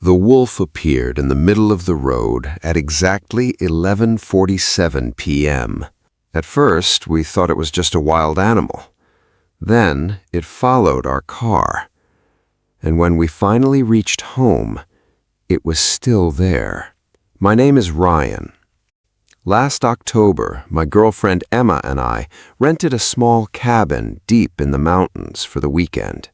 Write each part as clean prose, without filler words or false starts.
The wolf appeared in the middle of the road at exactly 11:47 p.m. At first, we thought it was just a wild animal. Then, it followed our car. And when we finally reached home, it was still there. My name is Ryan. Last October, my girlfriend Emma and I rented a small cabin deep in the mountains for the weekend.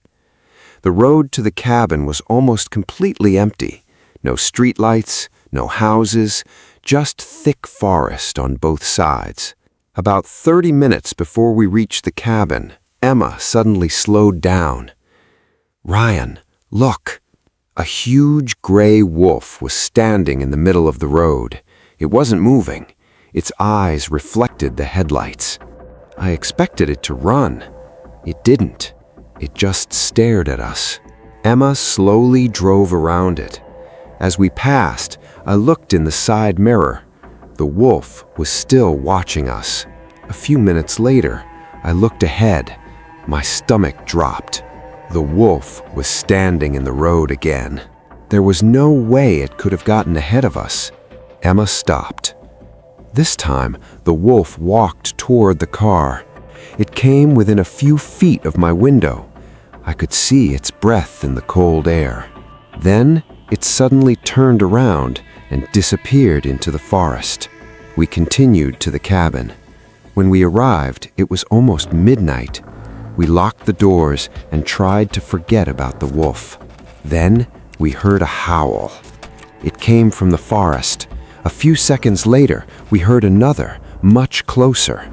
The road to the cabin was almost completely empty. No streetlights, no houses, just thick forest on both sides. About 30 minutes before we reached the cabin, Emma suddenly slowed down. "Ryan, look!" A huge gray wolf was standing in the middle of the road. It wasn't moving. Its eyes reflected the headlights. I expected it to run. It didn't. It just stared at us. Emma slowly drove around it. As we passed, I looked in the side mirror. The wolf was still watching us. A few minutes later, I looked ahead. My stomach dropped. The wolf was standing in the road again. There was no way it could have gotten ahead of us. Emma stopped. This time, the wolf walked toward the car. It came within a few feet of my window. I could see its breath in the cold air. Then, it suddenly turned around and disappeared into the forest. We continued to the cabin. When we arrived, it was almost midnight. We locked the doors and tried to forget about the wolf. Then, we heard a howl. It came from the forest. A few seconds later, we heard another, much closer.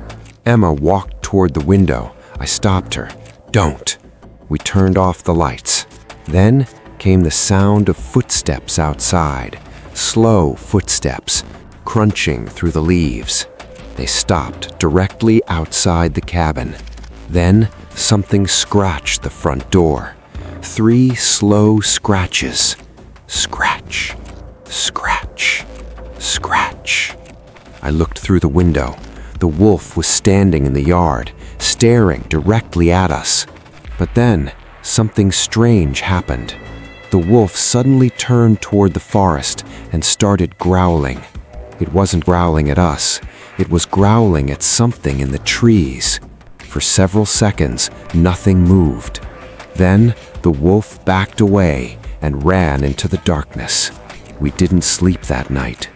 Emma walked toward the window. I stopped her. "Don't." We turned off the lights. Then came the sound of footsteps outside, slow footsteps, crunching through the leaves. They stopped directly outside the cabin. Then something scratched the front door. 3 slow scratches. Scratch, scratch, scratch. I looked through the window. The wolf was standing in the yard, staring directly at us. But then, something strange happened. The wolf suddenly turned toward the forest and started growling. It wasn't growling at us. It was growling at something in the trees. For several seconds, nothing moved. Then, the wolf backed away and ran into the darkness. We didn't sleep that night.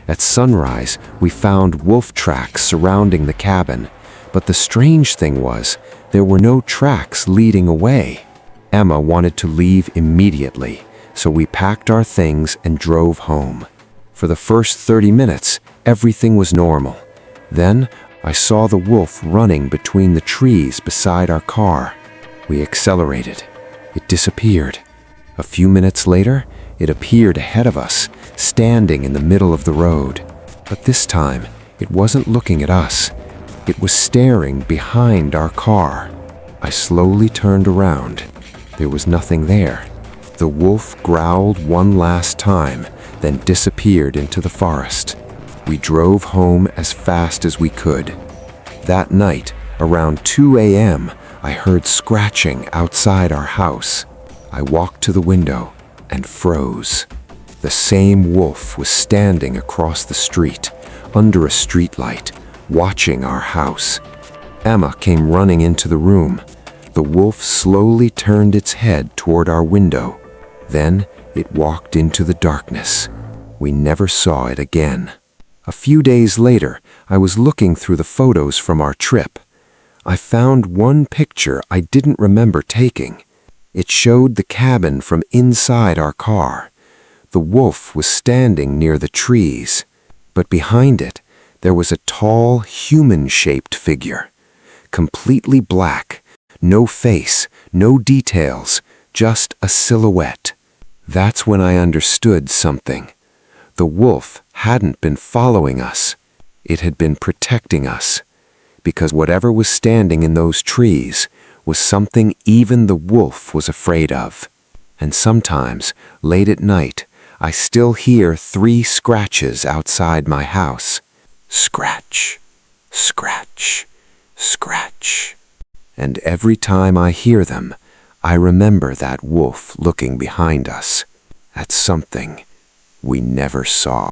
At sunrise, we found wolf tracks surrounding the cabin. But the strange thing was, there were no tracks leading away. Emma wanted to leave immediately, so we packed our things and drove home. For the first 30 minutes, everything was normal. Then, I saw the wolf running between the trees beside our car. We accelerated. It disappeared. A few minutes later, it appeared ahead of us, standing in the middle of the road. But this time, it wasn't looking at us. It was staring behind our car. I slowly turned around. There was nothing there. The wolf growled one last time, then disappeared into the forest. We drove home as fast as we could. That night, around 2 a.m., I heard scratching outside our house. I walked to the window and froze. The same wolf was standing across the street, under a streetlight, watching our house. Emma came running into the room. The wolf slowly turned its head toward our window. Then it walked into the darkness. We never saw it again. A few days later, I was looking through the photos from our trip. I found one picture I didn't remember taking. It showed the cabin from inside our car. The wolf was standing near the trees, but behind it, there was a tall, human-shaped figure. Completely black, no face, no details, just a silhouette. That's when I understood something. The wolf hadn't been following us. It had been protecting us. Because whatever was standing in those trees was something even the wolf was afraid of. And sometimes, late at night, I still hear 3 scratches outside my house. Scratch, scratch, scratch. And every time I hear them, I remember that wolf looking behind us. at something we never saw.